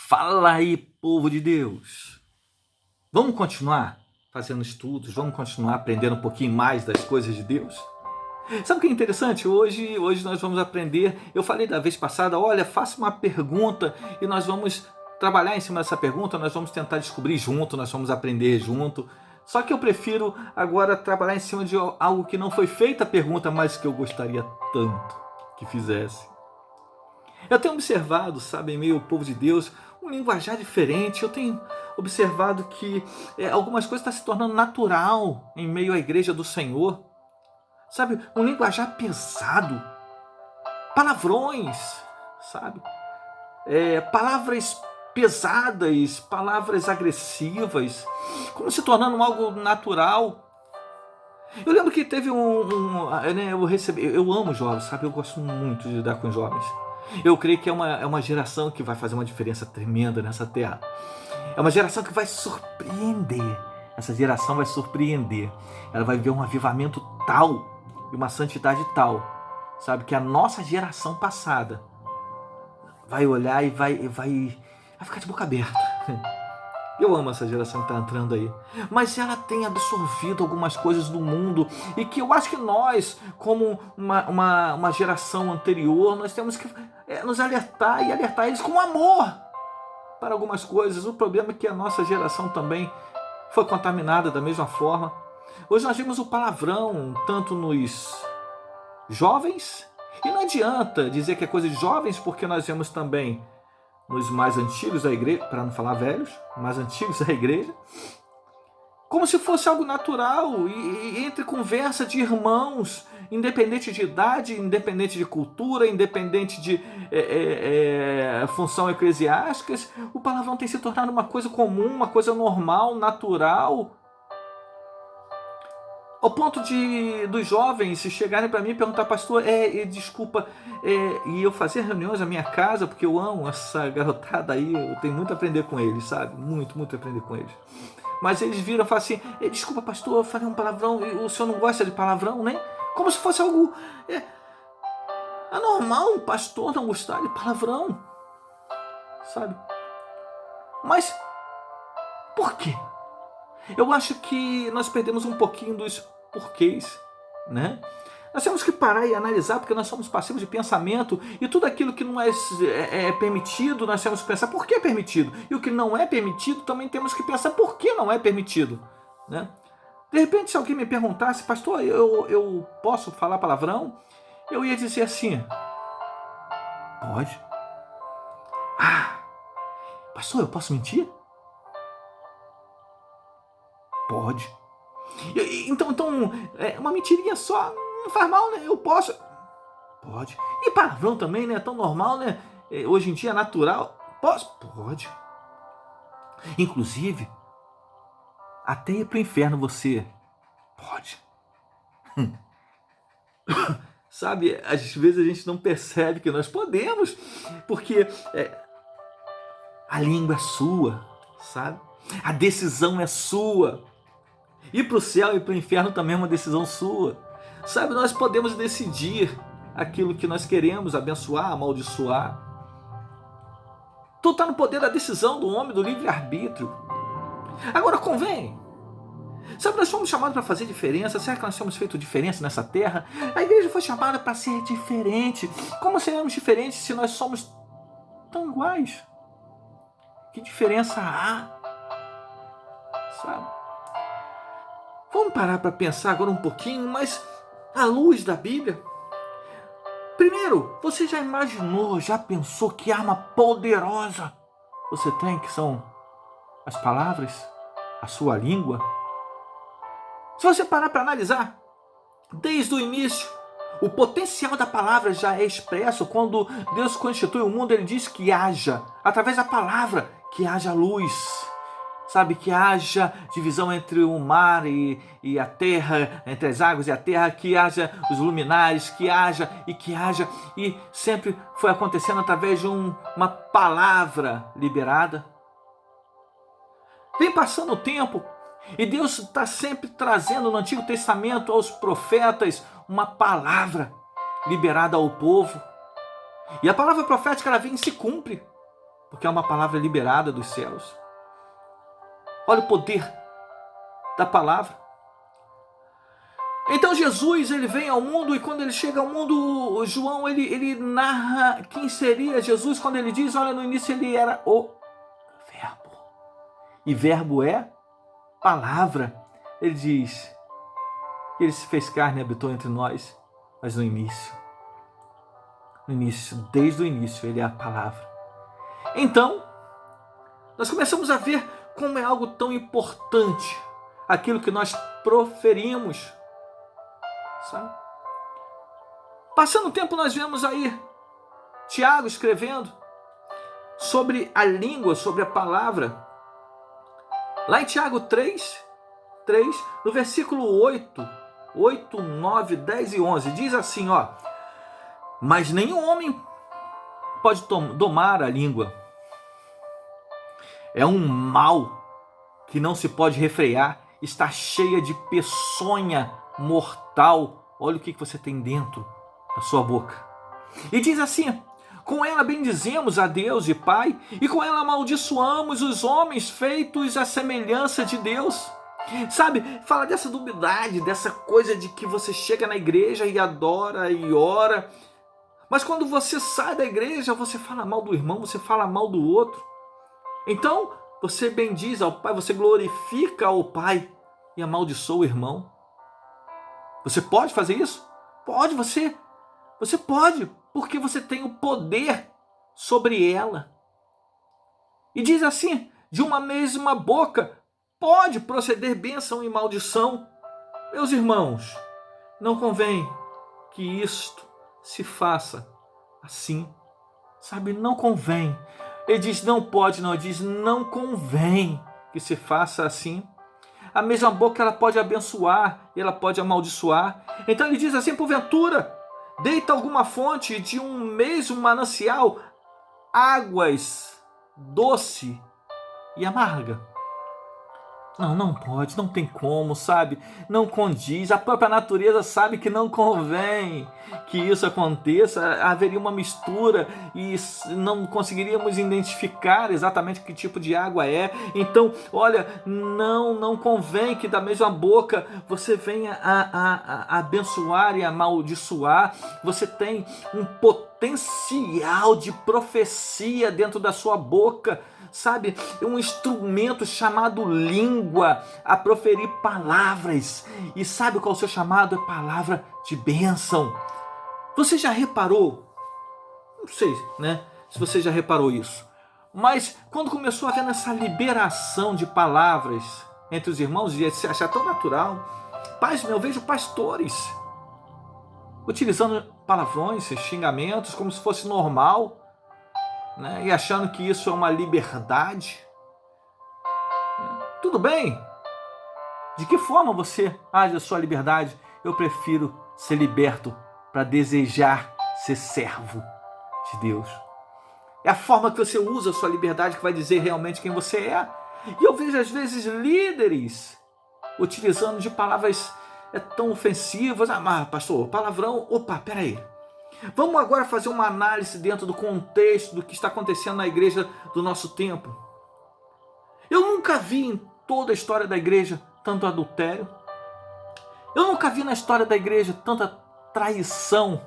Fala aí, povo de Deus! Vamos continuar fazendo estudos? Vamos continuar aprendendo um pouquinho mais das coisas de Deus? Sabe o que é interessante? Hoje nós vamos aprender. Eu falei da vez passada, olha, faça uma pergunta e nós vamos trabalhar em cima dessa pergunta, nós vamos tentar descobrir junto, nós vamos aprender junto. Só que eu prefiro agora trabalhar em cima de algo que não foi feita a pergunta, mas que eu gostaria tanto que fizesse. Eu tenho observado, sabe, em meio ao povo de Deus, um linguajar diferente. Eu tenho observado que algumas coisas estão se tornando natural em meio à igreja do Senhor. Sabe, um linguajar pesado, palavrões, sabe, palavras pesadas, palavras agressivas, como se tornando algo natural. Eu lembro que teve eu amo jovens, sabe, eu gosto muito de lidar com jovens. Eu creio que é uma geração que vai fazer uma diferença tremenda nessa terra. É uma geração que vai surpreender. Essa geração vai surpreender. Ela vai ver um avivamento tal e uma santidade tal, sabe, que a nossa geração passada vai olhar e vai ficar de boca aberta. Eu amo essa geração que está entrando aí. Mas ela tem absorvido algumas coisas do mundo e que eu acho que nós, como uma geração anterior, nós temos que nos alertar e alertar eles com amor para algumas coisas. O problema é que a nossa geração também foi contaminada da mesma forma. Hoje nós vimos o palavrão tanto nos jovens, e não adianta dizer que é coisa de jovens, porque nós vemos também nos mais antigos da igreja, para não falar velhos, mais antigos da igreja, como se fosse algo natural e entre conversa de irmãos, independente de idade, independente de cultura, independente de função eclesiástica. O palavrão tem se tornado uma coisa comum, uma coisa normal, natural, ao ponto dos jovens chegarem para mim e perguntar, pastor, desculpa, e eu fazer reuniões na minha casa, porque eu amo essa garotada aí, eu tenho muito a aprender com eles, sabe? Muito, muito a aprender com eles. Mas eles viram e falam assim, desculpa, pastor, eu falei um palavrão, o senhor não gosta de palavrão, né? Como se fosse algo anormal um pastor não gostar de palavrão, sabe? Mas por quê? Eu acho que nós perdemos um pouquinho dos porquês, né? Nós temos que parar e analisar, porque nós somos passivos de pensamento, e tudo aquilo que não é permitido, nós temos que pensar por que é permitido. E o que não é permitido, também temos que pensar por que não é permitido, né? De repente, se alguém me perguntasse, pastor, eu posso falar palavrão? Eu ia dizer assim, pode. Ah, pastor, eu posso mentir? Pode. Então, uma mentirinha só não faz mal, né? Eu posso. Pode. E palavrão também, né? É tão normal, né? Hoje em dia é natural. Posso? Pode. Inclusive, até ir pro inferno você pode. Sabe, às vezes a gente não percebe que nós podemos, porque a língua é sua, sabe? A decisão é sua. Ir para o céu e para o inferno também é uma decisão sua. Sabe, nós podemos decidir aquilo que nós queremos, abençoar, amaldiçoar. Tudo está no poder da decisão do homem, do livre-arbítrio. Agora convém. Sabe, nós fomos chamados para fazer diferença. Será que nós temos feito diferença nessa terra? A igreja foi chamada para ser diferente. Como seremos diferentes se nós somos tão iguais? Que diferença há? Sabe? Vamos parar para pensar agora um pouquinho, mas à luz da Bíblia. Primeiro, você já imaginou, já pensou que arma poderosa você tem, que são as palavras, a sua língua? Se você parar para analisar, desde o início, o potencial da palavra já é expresso. Quando Deus constitui o mundo, Ele diz que haja, através da palavra, que haja luz. Sabe, que haja divisão entre o mar e a terra, entre as águas e a terra, que haja os luminares, que haja, e sempre foi acontecendo através de uma palavra liberada. Vem passando o tempo, e Deus está sempre trazendo no Antigo Testamento aos profetas uma palavra liberada ao povo. E a palavra profética, ela vem e se cumpre. porque é uma palavra liberada dos céus. Olha o poder da palavra. Então Jesus, ele vem ao mundo, e quando ele chega ao mundo, João, ele narra quem seria Jesus, quando ele diz, olha, no início ele era o Verbo. E verbo é palavra. Ele diz, ele se fez carne e habitou entre nós, mas no início, desde o início, ele é a palavra. Então, nós começamos a ver como é algo tão importante aquilo que nós proferimos, sabe? Passando o tempo, nós vemos aí Tiago escrevendo sobre a língua, sobre a palavra. Lá em Tiago 3, no versículo 8, 9, 10 e 11, diz assim, ó: mas nenhum homem pode domar a língua. É um mal que não se pode refrear, está cheia de peçonha mortal. Olha o que você tem dentro da sua boca. E diz assim, com ela bendizemos a Deus e Pai, e com ela amaldiçoamos os homens feitos à semelhança de Deus. Sabe, fala dessa dubiedade, dessa coisa de que você chega na igreja e adora e ora, mas quando você sai da igreja, você fala mal do irmão, você fala mal do outro. Então, você bendiz ao Pai, você glorifica ao Pai e amaldiçoa o irmão. Você pode fazer isso? Pode, você pode, porque você tem o poder sobre ela. E diz assim, de uma mesma boca pode proceder bênção e maldição. Meus irmãos, não convém que isto se faça assim, sabe? Não convém. Ele diz não pode, não, ele diz não convém que se faça assim. A mesma boca ela pode abençoar e ela pode amaldiçoar. Então ele diz assim, porventura, deita alguma fonte de um mesmo manancial águas doce e amarga? Não pode, não tem como, sabe? Não condiz, a própria natureza sabe que não convém que isso aconteça, haveria uma mistura e não conseguiríamos identificar exatamente que tipo de água é. Então, olha, não convém que da mesma boca você venha a abençoar e amaldiçoar. Você tem um potencial de profecia dentro da sua boca, sabe, um instrumento chamado língua, a proferir palavras. E sabe qual é o seu chamado? É palavra de bênção. Você já reparou? Não sei, né, se você já reparou isso, mas quando começou a haver essa liberação de palavras entre os irmãos, e se achar tão natural, eu vejo pastores utilizando palavrões, xingamentos, como se fosse normal, né? E achando que isso é uma liberdade. Tudo bem. De que forma você age a sua liberdade? Eu prefiro ser liberto para desejar ser servo de Deus. É a forma que você usa a sua liberdade que vai dizer realmente quem você é. E eu vejo às vezes líderes utilizando de palavras tão ofensivas. Mas pastor, palavrão, peraí. Vamos agora fazer uma análise dentro do contexto do que está acontecendo na igreja do nosso tempo. Eu nunca vi em toda a história da igreja tanto adultério. Eu nunca vi na história da igreja tanta traição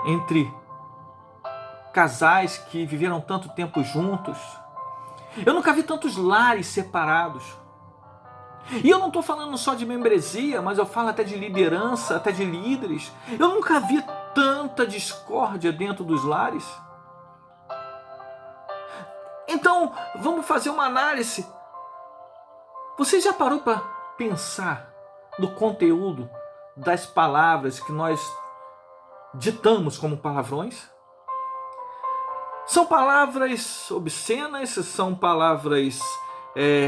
entre casais que viveram tanto tempo juntos. Eu nunca vi tantos lares separados. E eu não estou falando só de membresia, mas eu falo até de liderança, até de líderes. Eu nunca vi tanta discórdia dentro dos lares. Então, vamos fazer uma análise. Você já parou para pensar no conteúdo das palavras que nós ditamos como palavrões? São palavras obscenas, são palavras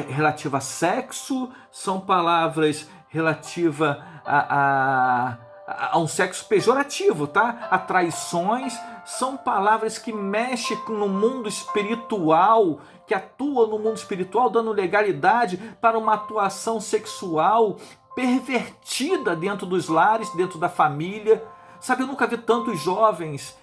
relativas a sexo, são palavras relativas a um sexo pejorativo, tá? A traições, são palavras que mexem no mundo espiritual, que atuam no mundo espiritual, dando legalidade para uma atuação sexual pervertida dentro dos lares, dentro da família. Sabe, eu nunca vi tantos jovens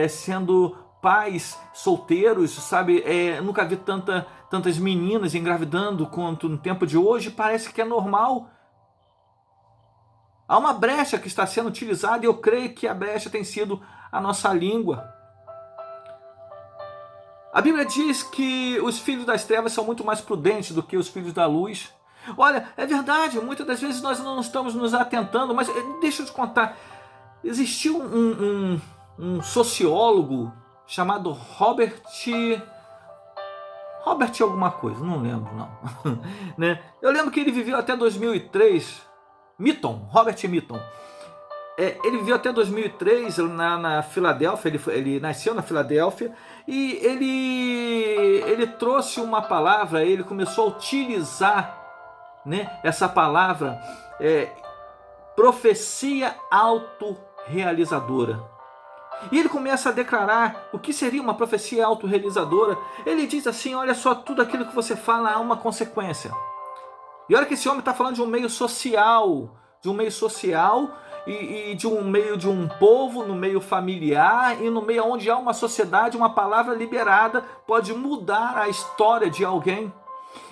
sendo pais solteiros, sabe? Nunca vi tantas meninas engravidando quanto no tempo de hoje. Parece que é normal. Há uma brecha que está sendo utilizada e eu creio que a brecha tem sido a nossa língua. A Bíblia diz que os filhos das trevas são muito mais prudentes do que os filhos da luz. Olha, é verdade, muitas das vezes nós não estamos nos atentando, mas deixa eu te contar. Existiu um sociólogo chamado Robert alguma coisa, não lembro não. Né? Eu lembro que ele viveu até 2003, Robert Mitton. Ele viveu até 2003 na Filadélfia, ele nasceu na Filadélfia, e ele trouxe uma palavra, ele começou a utilizar, né, essa palavra, profecia autorrealizadora. E ele começa a declarar o que seria uma profecia autorrealizadora. Ele diz assim: olha só, tudo aquilo que você fala há uma consequência. E olha que esse homem está falando de um meio social, e de um meio de um povo, no meio familiar e no meio onde há uma sociedade. Uma palavra liberada pode mudar a história de alguém.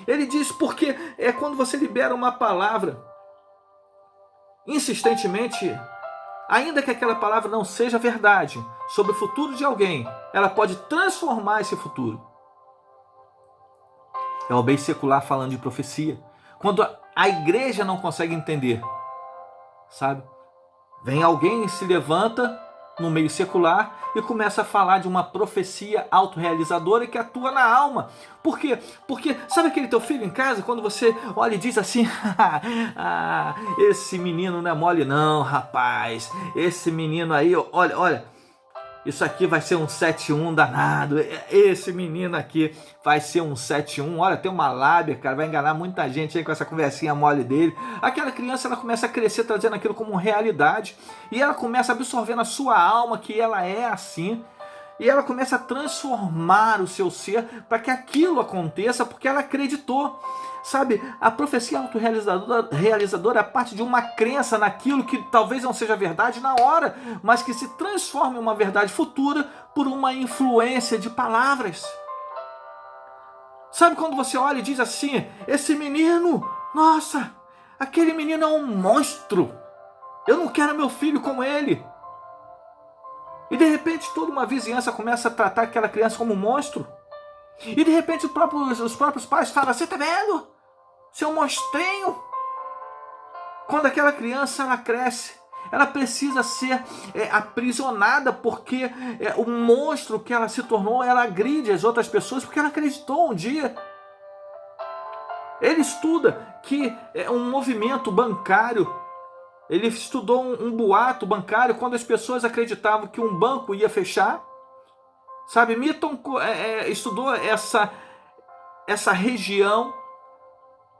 Ele diz porque quando você libera uma palavra insistentemente, ainda que aquela palavra não seja verdade sobre o futuro de alguém, ela pode transformar esse futuro. É o bem secular falando de profecia. Quando a igreja não consegue entender, sabe? Vem alguém e se levanta no meio secular e começa a falar de uma profecia autorrealizadora que atua na alma. Por quê? Porque sabe aquele teu filho em casa, quando você olha e diz assim: esse menino não é mole não, rapaz. Esse menino aí, olha, isso aqui vai ser um 7-1 danado. Esse menino aqui vai ser um 7-1. Olha, tem uma lábia, cara, vai enganar muita gente aí com essa conversinha mole dele. Aquela criança, ela começa a crescer trazendo aquilo como realidade. E ela começa a absorver na sua alma que ela é assim. E ela começa a transformar o seu ser para que aquilo aconteça, porque ela acreditou. Sabe, a profecia autorrealizadora é parte de uma crença naquilo que talvez não seja verdade na hora, mas que se transforma em uma verdade futura por uma influência de palavras. Sabe quando você olha e diz assim: esse menino, nossa, aquele menino é um monstro, eu não quero meu filho com ele. E de repente toda uma vizinhança começa a tratar aquela criança como um monstro. E de repente os próprios pais falam: você tá vendo? Seu monstrinho. Quando aquela criança ela cresce, ela precisa ser aprisionada, porque o monstro que ela se tornou, ela agride as outras pessoas porque ela acreditou um dia. Ele estuda que um movimento bancário, ele estudou um boato bancário quando as pessoas acreditavam que um banco ia fechar. Sabe, Milton estudou essa região,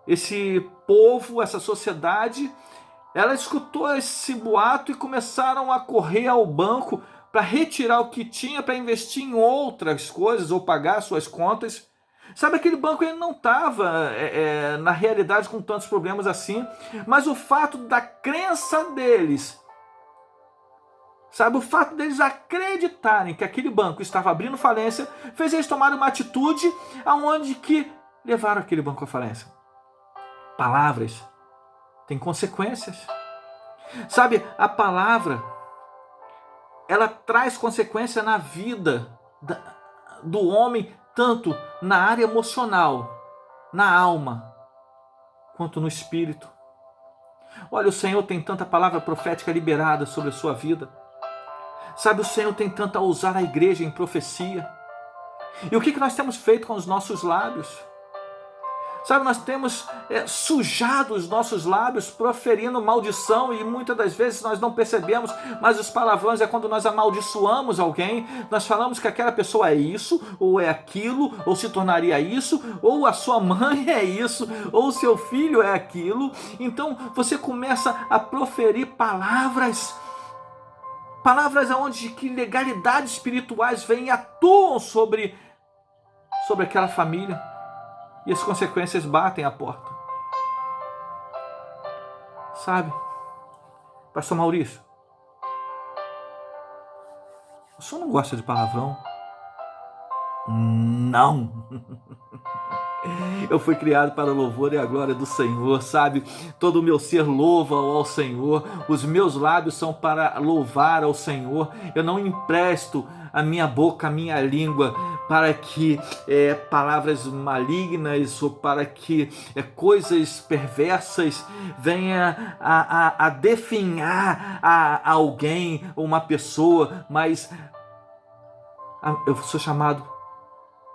esse povo, essa sociedade. Ela escutou esse boato e começaram a correr ao banco para retirar o que tinha para investir em outras coisas ou pagar suas contas. Sabe, aquele banco ele não estava na realidade com tantos problemas assim, mas o fato da crença deles, sabe, o fato deles acreditarem que aquele banco estava abrindo falência, fez eles tomarem uma atitude aonde que levaram aquele banco à falência. Palavras têm consequências. Sabe, a palavra, ela traz consequência na vida do homem, tanto na área emocional, na alma, quanto no espírito. Olha, o Senhor tem tanta palavra profética liberada sobre a sua vida. Sabe, o Senhor tem tanto a usar a igreja em profecia. E o que nós temos feito com os nossos lábios? Sabe, nós temos sujado os nossos lábios proferindo maldição, e muitas das vezes nós não percebemos, mas os palavrões é quando nós amaldiçoamos alguém. Nós falamos que aquela pessoa é isso, ou é aquilo, ou se tornaria isso, ou a sua mãe é isso, ou o seu filho é aquilo. Então você começa a proferir palavras onde que legalidades espirituais vêm e atuam sobre aquela família. E as consequências batem à porta. Sabe, Pastor Maurício, o senhor não gosta de palavrão? Não. Eu fui criado para o louvor e a glória do Senhor, sabe? Todo o meu ser louva ao Senhor, os meus lábios são para louvar ao Senhor. Eu não empresto a minha boca, a minha língua, para que palavras malignas ou para que coisas perversas venha a definhar a alguém, uma pessoa, mas eu sou chamado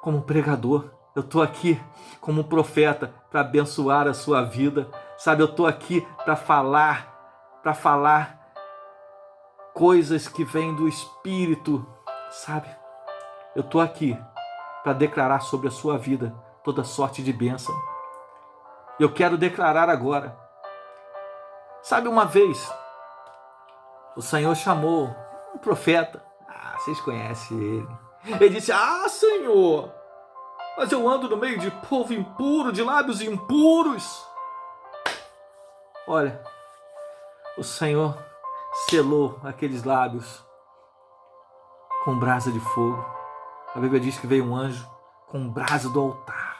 como pregador. Eu estou aqui como profeta para abençoar a sua vida, sabe? Eu estou aqui para falar coisas que vêm do Espírito, sabe? Eu estou aqui para declarar sobre a sua vida toda sorte de bênção. Eu quero declarar agora. Sabe, uma vez o Senhor chamou um profeta. Vocês conhecem ele. Ele disse: Senhor, mas eu ando no meio de povo impuro, de lábios impuros. Olha, o Senhor selou aqueles lábios com brasa de fogo. A Bíblia diz que veio um anjo com brasa do altar.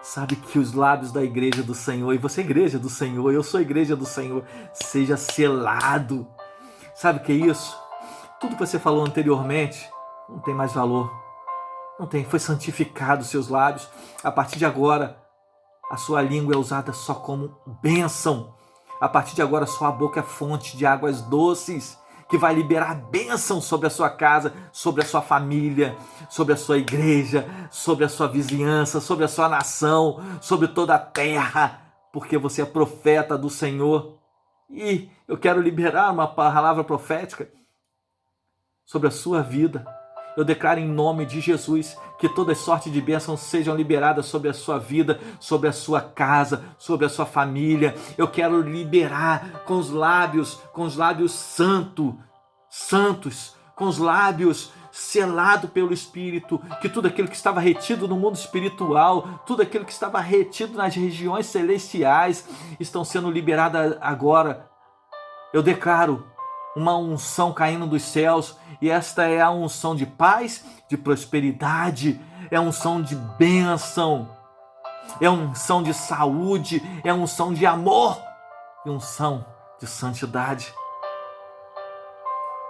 Sabe, que os lábios da igreja do Senhor, e você é igreja do Senhor, eu sou igreja do Senhor, seja selado. Sabe o que é isso? Tudo que você falou anteriormente não tem mais valor. Não tem, foi santificado os seus lábios. A partir de agora, a sua língua é usada só como bênção. A partir de agora, sua boca é fonte de águas doces, que vai liberar bênção sobre a sua casa, sobre a sua família, sobre a sua igreja, sobre a sua vizinhança, sobre a sua nação, sobre toda a terra, porque você é profeta do Senhor. E eu quero liberar uma palavra profética sobre a sua vida. Eu declaro em nome de Jesus que toda sorte de bênçãos sejam liberadas sobre a sua vida, sobre a sua casa, sobre a sua família. Eu quero liberar com os lábios santos, com os lábios selado pelo Espírito, que tudo aquilo que estava retido no mundo espiritual, tudo aquilo que estava retido nas regiões celestiais, estão sendo liberadas agora. Eu declaro uma unção caindo dos céus, e esta é a unção de paz, de prosperidade, é a unção de bênção, é a unção de saúde, é a unção de amor e unção de santidade.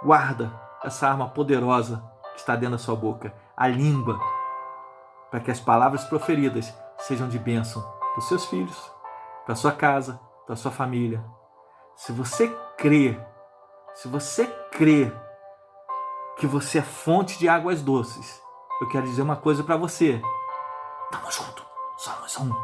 Guarda essa arma poderosa que está dentro da sua boca, a língua, para que as palavras proferidas sejam de bênção para os seus filhos, para a sua casa, para a sua família. Se você crê que você é fonte de águas doces, eu quero dizer uma coisa para você. Tamo junto, somos um.